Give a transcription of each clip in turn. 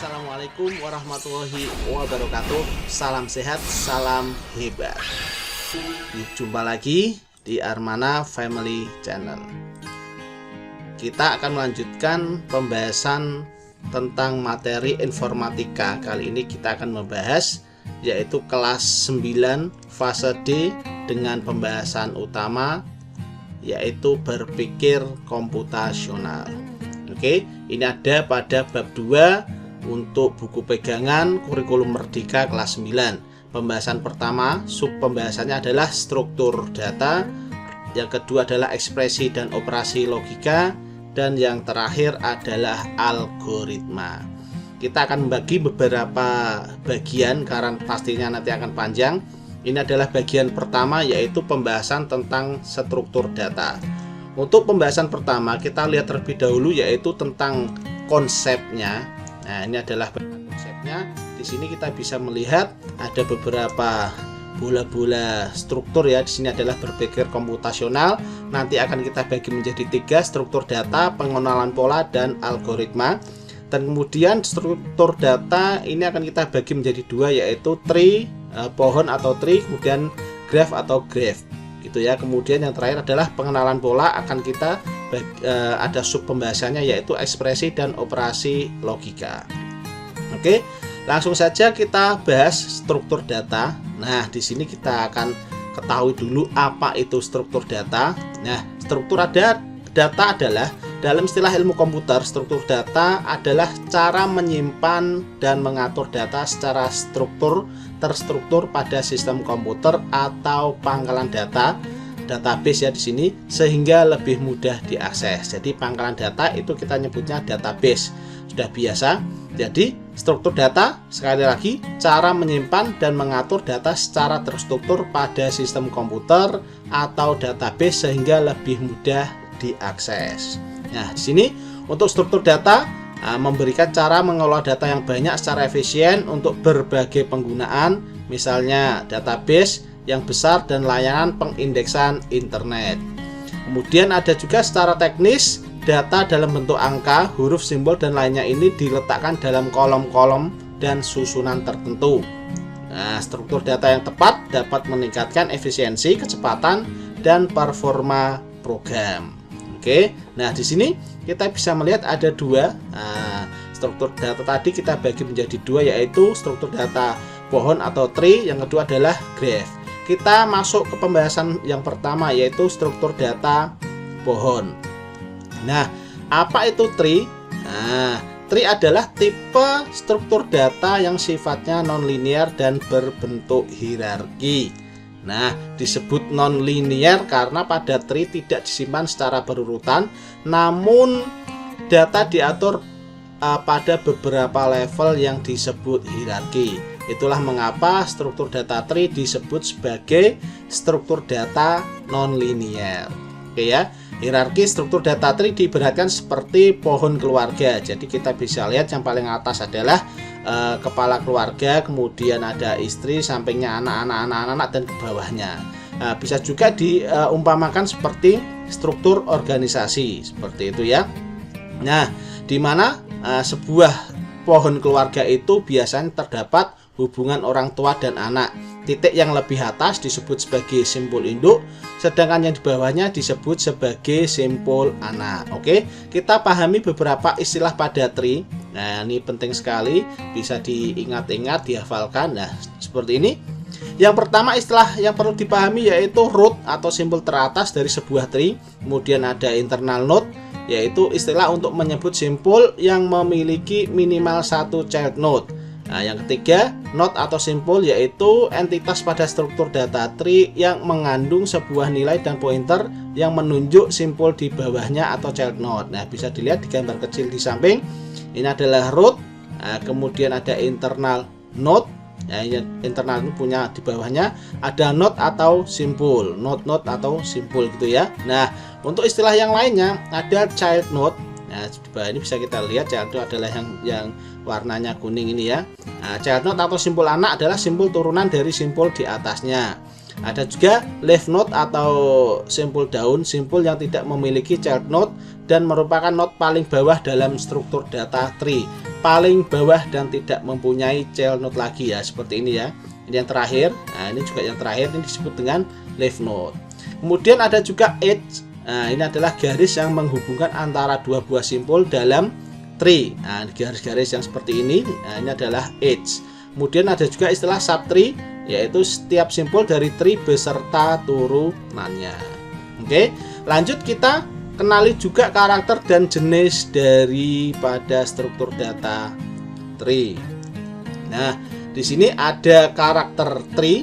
Assalamualaikum warahmatullahi wabarakatuh. Salam sehat, salam hebat. Jumpa lagi di Armana Family Channel. Kita akan melanjutkan pembahasan tentang materi informatika. Kali ini kita akan membahas yaitu kelas 9 fase D dengan pembahasan utama yaitu berpikir komputasional. Oke, ini ada pada bab 2 untuk buku pegangan kurikulum Merdeka kelas 9. Pembahasan pertama, sub pembahasannya adalah struktur data, yang kedua adalah ekspresi dan operasi logika, dan yang terakhir adalah algoritma. Kita akan membagi beberapa bagian karena pastinya nanti akan panjang. Ini adalah bagian pertama yaitu pembahasan tentang struktur data. Untuk pembahasan pertama kita lihat terlebih dahulu yaitu tentang konsepnya. Nah, ini adalah konsepnya. Di sini kita bisa melihat ada beberapa bola-bola struktur ya. Di sini adalah berpikir komputasional. Nanti akan kita bagi menjadi 3, struktur data, pengenalan pola, dan algoritma. Dan kemudian struktur data ini akan kita bagi menjadi 2 yaitu tree, pohon atau tree, kemudian graph atau graph. Gitu ya. Kemudian yang terakhir adalah pengenalan pola, akan kita ada sub pembahasannya yaitu ekspresi dan operasi logika. Oke, langsung saja kita bahas struktur data. Nah, di sini kita akan ketahui dulu apa itu struktur data. Nah, struktur data adalah dalam istilah ilmu komputer, struktur data adalah cara menyimpan dan mengatur data secara terstruktur pada sistem komputer atau pangkalan data, database ya di sini, sehingga lebih mudah diakses. Jadi pangkalan data itu kita nyebutnya database, sudah biasa. Jadi struktur data sekali lagi cara menyimpan dan mengatur data secara terstruktur pada sistem komputer atau database sehingga lebih mudah diakses. Nah, di sini untuk struktur data memberikan cara mengelola data yang banyak secara efisien untuk berbagai penggunaan, misalnya database yang besar dan layanan pengindeksan internet. Kemudian ada juga secara teknis, data dalam bentuk angka, huruf, simbol, dan lainnya ini diletakkan dalam kolom-kolom dan susunan tertentu. Nah, struktur data yang tepat dapat meningkatkan efisiensi, kecepatan, dan performa program. Oke, nah di sini kita bisa melihat ada 2 struktur data tadi kita bagi menjadi 2 yaitu struktur data pohon atau tree, yang kedua adalah graph. Kita masuk ke pembahasan yang pertama yaitu struktur data pohon. Nah, apa itu tree? Nah, tree adalah tipe struktur data yang sifatnya nonlinear dan berbentuk hierarki. Nah, disebut nonlinear karena pada tree tidak disimpan secara berurutan, namun data diatur pada beberapa level yang disebut hierarki. Itulah mengapa struktur data tree disebut sebagai struktur data nonlinear. Oke ya, hierarki struktur data tree diibaratkan seperti pohon keluarga. Jadi kita bisa lihat yang paling atas adalah kepala keluarga, kemudian ada istri, sampingnya anak-anak dan ke bawahnya. Bisa juga diumpamakan seperti struktur organisasi seperti itu ya. Nah, di mana sebuah pohon keluarga itu biasanya terdapat hubungan orang tua dan anak. Titik yang lebih atas disebut sebagai simpul induk, sedangkan yang di bawahnya disebut sebagai simpul anak. Oke, kita pahami beberapa istilah pada tree. Nah, ini penting sekali, bisa diingat-ingat, dihafalkan. Nah, seperti ini. Yang pertama istilah yang perlu dipahami yaitu root atau simpul teratas dari sebuah tree. Kemudian ada internal node, yaitu istilah untuk menyebut simpul yang memiliki minimal 1 child node. Nah, yang ketiga, node atau simpul yaitu entitas pada struktur data tree yang mengandung sebuah nilai dan pointer yang menunjuk simpul di bawahnya atau child node. Nah, bisa dilihat di gambar kecil di samping. Ini adalah root. Nah, kemudian ada internal node. Nah, internal itu punya di bawahnya ada node atau simpul, node atau simpul gitu ya. Nah, untuk istilah yang lainnya ada child node. Nah, di bawah ini bisa kita lihat child node adalah yang warnanya kuning ini ya. Nah, child node atau simpul anak adalah simpul turunan dari simpul di atasnya. Ada juga leaf node atau simpul daun, simpul yang tidak memiliki child node dan merupakan node paling bawah dalam struktur data tree, paling bawah dan tidak mempunyai child node lagi ya, seperti ini ya. Ini yang terakhir. Nah, ini juga yang terakhir, ini disebut dengan leaf node. Kemudian ada juga edge. Nah, ini adalah garis yang menghubungkan antara dua buah simpul dalam tree. Nah, garis-garis yang seperti ini, nah, ini adalah edge. Kemudian ada juga istilah subtree, yaitu setiap simpul dari tree beserta turunannya. Oke, lanjut kita kenali juga karakter dan jenis daripada struktur data tree. Nah, di sini ada karakter tree.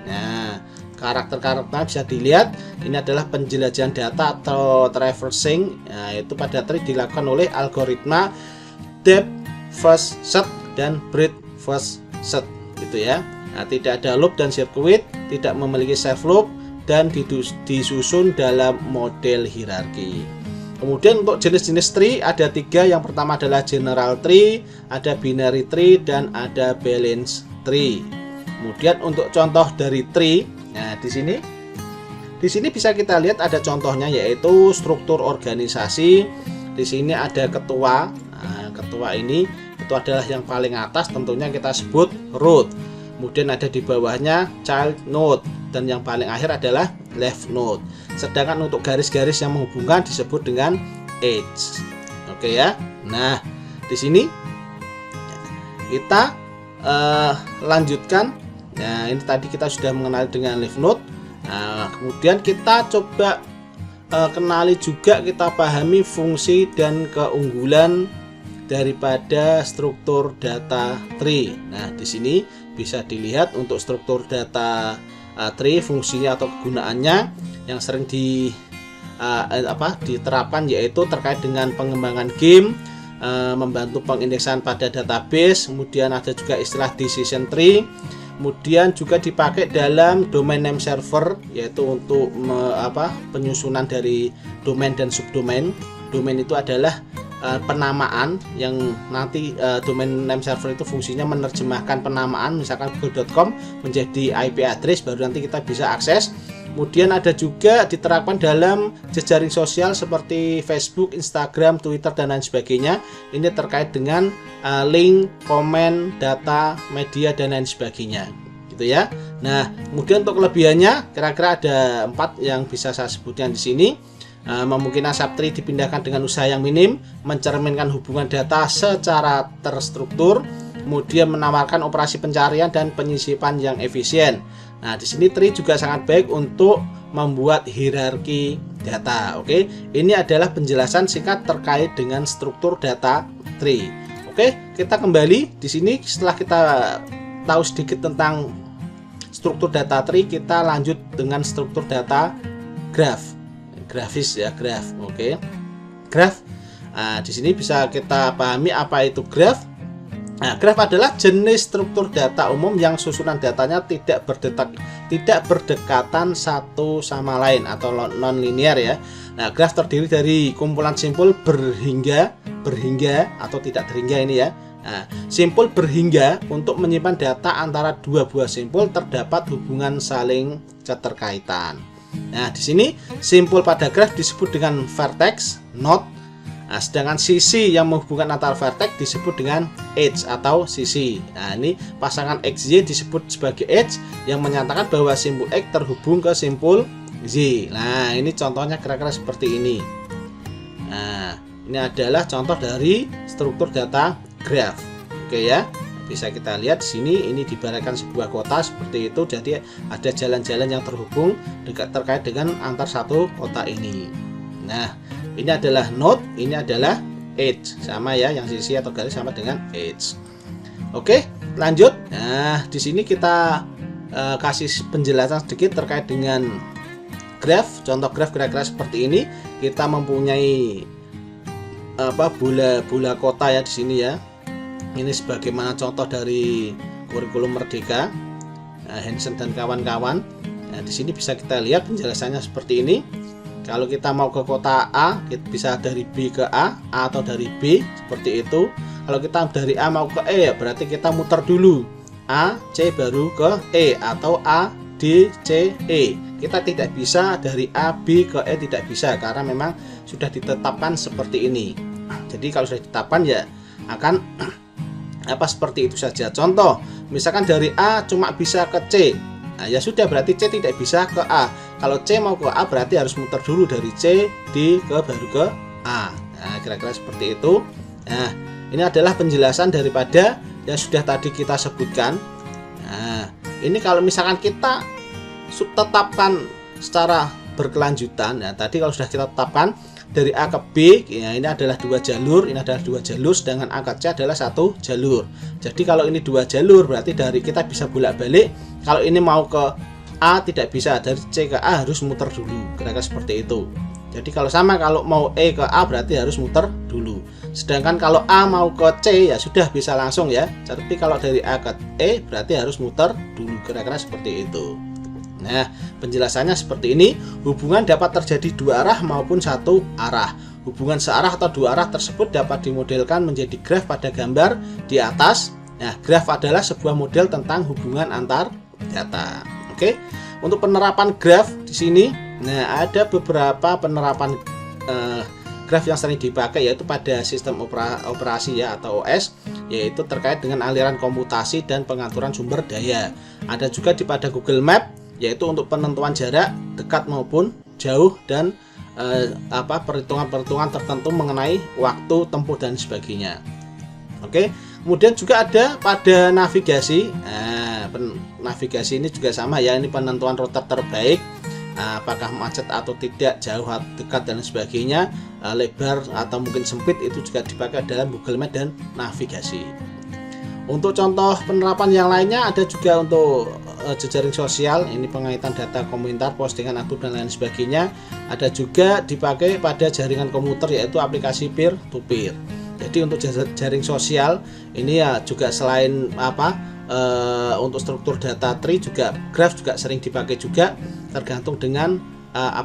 Nah, karakter-karakternya bisa dilihat. Ini adalah penjelajahan data atau traversing. Nah, itu pada tree dilakukan oleh algoritma depth first search dan breadth first search, gitu ya. Nah, tidak ada loop dan circuit, tidak memiliki self loop, dan disusun dalam model hierarki. Kemudian untuk jenis-jenis tree ada 3. Yang pertama adalah general tree, ada binary tree, dan ada balance tree. Kemudian untuk contoh dari tree, nah di sini bisa kita lihat ada contohnya, yaitu struktur organisasi. Di sini ada ketua. Nah, ketua ini itu adalah yang paling atas, tentunya kita sebut root. Kemudian ada di bawahnya child node, dan yang paling akhir adalah left node. Sedangkan untuk garis-garis yang menghubungkan disebut dengan edge. Oke ya. Nah, di sini kita lanjutkan. Nah, ini tadi kita sudah mengenal dengan left node. Nah, kemudian kita coba kenali juga, kita pahami fungsi dan keunggulan daripada struktur data tree. Nah, di sini bisa dilihat untuk struktur data tree, fungsinya atau kegunaannya yang sering diterapkan, yaitu terkait dengan pengembangan game, membantu pengindeksan pada database. Kemudian ada juga istilah decision tree. Kemudian juga dipakai dalam domain name server, yaitu untuk penyusunan dari domain dan subdomain. Domain itu adalah penamaan yang nanti domain name server itu fungsinya menerjemahkan penamaan, misalkan google.com menjadi IP address, baru nanti kita bisa akses. Kemudian ada juga diterapkan dalam jejaring sosial seperti Facebook, Instagram, Twitter, dan lain sebagainya. Ini terkait dengan link, komen, data, media, dan lain sebagainya, gitu ya. Nah, kemudian untuk kelebihannya kira-kira ada 4 yang bisa saya sebutkan di sini. Memungkinkan subtree dipindahkan dengan usaha yang minim, mencerminkan hubungan data secara terstruktur, kemudian menawarkan operasi pencarian dan penyisipan yang efisien. Nah, di sini tree juga sangat baik untuk membuat hierarki data. Oke, ini adalah penjelasan singkat terkait dengan struktur data tree. Oke, kita kembali di sini. Setelah kita tahu sedikit tentang struktur data tree, kita lanjut dengan struktur data graph. Grafis ya, graph. Oke, graph. Nah, di sini bisa kita pahami apa itu graph. Nah, graph adalah jenis struktur data umum yang susunan datanya tidak berdekatan satu sama lain atau non-linear ya. Nah, graph terdiri dari kumpulan simpul berhingga atau tidak terhingga ini ya. Nah, simpul berhingga untuk menyimpan data antara dua buah simpul terdapat hubungan saling keterkaitan. Nah, di sini simpul pada graf disebut dengan vertex, node. Nah, sedangkan sisi yang menghubungkan antara vertex disebut dengan edge atau sisi. Nah, ini pasangan XY disebut sebagai edge yang menyatakan bahwa simpul X terhubung ke simpul Z. Nah, ini contohnya kira-kira seperti ini. Nah, ini adalah contoh dari struktur data graph. Oke ya. Bisa kita lihat di sini, ini diibaratkan sebuah kota seperti itu. Jadi ada jalan-jalan yang terhubung terkait dengan antar satu kota ini. Nah, ini adalah node, ini adalah edge, sama ya, yang sisi atau garis sama dengan edge. Oke, lanjut. Nah, di sini kita kasih penjelasan sedikit terkait dengan graph. Contoh graph kira-kira seperti ini. Kita mempunyai bola kota ya di sini ya. Ini sebagaimana contoh dari kurikulum Merdeka, Hansen dan kawan-kawan. Nah, di sini bisa kita lihat penjelasannya seperti ini. Kalau kita mau ke kota A, kita bisa dari B ke A atau dari B seperti itu. Kalau kita dari A mau ke E, ya berarti kita muter dulu A, C baru ke E, atau A, D, C, E. Kita tidak bisa dari A, B ke E, tidak bisa karena memang sudah ditetapkan seperti ini. Jadi kalau sudah ditetapkan ya akan seperti itu saja. Contoh, misalkan dari A cuma bisa ke C. Nah, ya sudah berarti C tidak bisa ke A. Kalau C mau ke A berarti harus muter dulu dari C, D ke baru ke A. Nah, kira-kira seperti itu. Nah, ini adalah penjelasan daripada yang sudah tadi kita sebutkan. Nah, ini kalau misalkan kita tetapkan secara berkelanjutan, ya tadi kalau sudah kita tetapkan dari A ke B, ya ini adalah 2 jalur, ini adalah 2 jalur, sedangkan A ke C adalah 1 jalur. Jadi kalau ini 2 jalur berarti dari kita bisa bolak-balik. Kalau ini mau ke A tidak bisa, dari C ke A harus muter dulu, kira-kira seperti itu. Jadi kalau sama, kalau mau E ke A berarti harus muter dulu. Sedangkan kalau A mau ke C ya sudah bisa langsung ya. Tapi kalau dari A ke E berarti harus muter dulu, kira-kira seperti itu. Nah, penjelasannya seperti ini. Hubungan dapat terjadi 2 arah maupun 1 arah. Hubungan searah atau 2 arah tersebut dapat dimodelkan menjadi graf pada gambar di atas. Nah, graf adalah sebuah model tentang hubungan antar data. Oke. Untuk penerapan graf di sini, nah ada beberapa penerapan graf yang sering dipakai yaitu pada sistem operasi ya atau OS, yaitu terkait dengan aliran komputasi dan pengaturan sumber daya. Ada juga pada Google Map, yaitu untuk penentuan jarak dekat maupun jauh dan perhitungan-perhitungan tertentu mengenai waktu tempuh dan sebagainya. Oke, kemudian juga ada pada navigasi. Nah, navigasi ini juga sama ya, ini penentuan rute terbaik, apakah macet atau tidak, jauh atau dekat dan sebagainya, lebar atau mungkin sempit, itu juga dipakai dalam Google Map dan navigasi. Untuk contoh penerapan yang lainnya ada juga untuk jejaring sosial, ini pengaitan data komentar, postingan, akun dan lain sebagainya. Ada juga dipakai pada jaringan komuter yaitu aplikasi peer to peer. Jadi untuk jaring sosial ini ya juga selain untuk struktur data tree, juga graf juga sering dipakai juga, tergantung dengan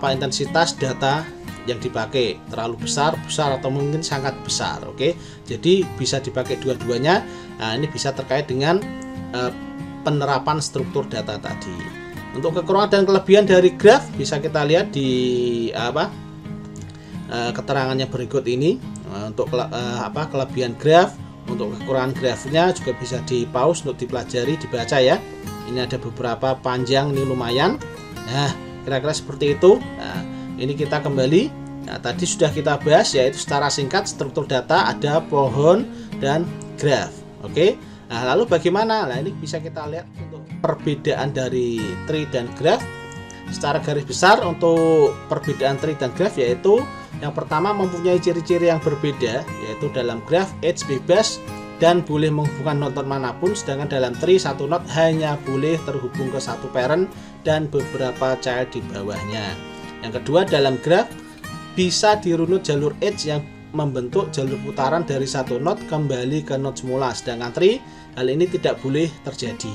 intensitas data yang dipakai, terlalu besar atau mungkin sangat besar. Oke, jadi bisa dipakai dua-duanya. Nah, ini bisa terkait dengan penerapan struktur data tadi. Untuk kekurangan dan kelebihan dari graf bisa kita lihat di keterangannya berikut ini. Untuk kelebihan graf, untuk kekurangan grafnya juga bisa di pause untuk dipelajari, dibaca ya. Ini ada beberapa panjang, ini lumayan. Nah, kira-kira seperti itu. Nah, ini kita kembali. Nah, tadi sudah kita bahas yaitu secara singkat struktur data, ada pohon dan graf. Oke. Nah, lalu bagaimana? Nah, ini bisa kita lihat untuk perbedaan dari tree dan graf. Secara garis besar untuk perbedaan tree dan graf yaitu yang pertama mempunyai ciri-ciri yang berbeda, yaitu dalam graf edge bebas dan boleh menghubungkan node manapun, sedangkan dalam tree satu node hanya boleh terhubung ke satu parent dan beberapa child di bawahnya. Yang kedua, dalam graf bisa dirunut jalur edge yang membentuk jalur putaran dari satu node kembali ke node semula, sedangkan tree hal ini tidak boleh terjadi.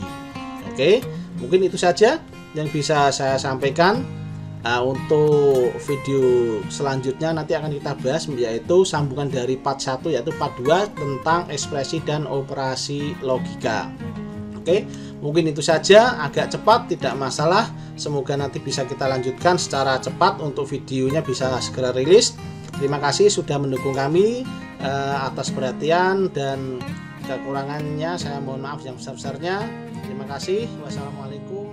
Oke, mungkin itu saja yang bisa saya sampaikan. Untuk video selanjutnya nanti akan kita bahas yaitu sambungan dari part 1 yaitu part 2 tentang ekspresi dan operasi logika. Oke, mungkin itu saja, agak cepat tidak masalah. Semoga nanti bisa kita lanjutkan secara cepat untuk videonya bisa segera rilis. Terima kasih sudah mendukung kami. Atas perhatian dan kekurangannya saya mohon maaf yang besar-besarnya. Terima kasih. Wassalamualaikum.